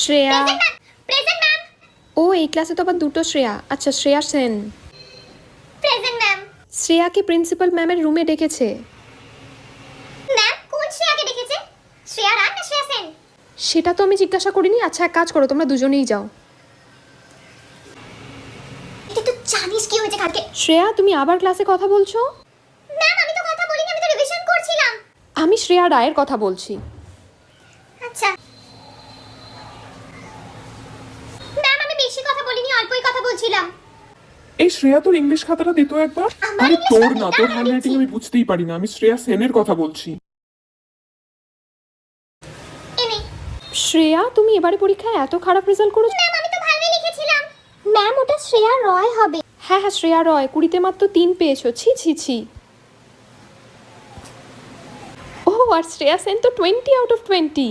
Shreya. Present ma'am. ও এই ক্লাসে তো আবার দুটো শ্রেয়া। আচ্ছা শ্রেয়া সেন। Present ma'am. শ্রেয়াকে প্রিন্সিপাল ম্যামের রুমে ডেকেছে। ম্যাম কোন শ্রেয়াকে ডেকেছে? শ্রেয়া রায় না শ্রেয়া সেন? সেটা তো আমি জিজ্ঞাসা করিনি। আচ্ছা এক কাজ করো, তোমরা দুজনেই যাও। এটা তো জানিস কি হয়েছে কালকে? শ্রেয়া তুমি আবার ক্লাসে কথা বলছো? ম্যাম আমি তো কথা বলিনি, আমি তো রিভিশন করছিলাম। আমি শ্রেয়া রায়ের কথা বলছি। আচ্ছা ম্যাম আমি বেশি কথা বলিনি, অল্পই কথা বলছিলাম। এই শ্রেয়া তোর ইংলিশ খাতাটা দে তো একবার। আমার আরে ইংলিশ তোর খাতা না, আমি তোর হ্যান্ডরাইটিং লিখছি। আমি বুঝতেই পারি না। আমি শ্রেয়া সেনের কথা বলছি। এনে শ্রেয়া তুমি এবারে পরীক্ষায় এত খারাপ রেজাল্ট করেছো। ম্যাম আমি তো ভালোই লিখেছিলাম। ম্যাম ওটা শ্রেয়া রয় হবে। হ্যাঁ হ্যাঁ শ্রেয়া রয়, 20-তে মাত্র 3 পেয়েছো। ছি ছি ছি। ও আর শ্রেয়া সেন তো 20 আউট অফ 20।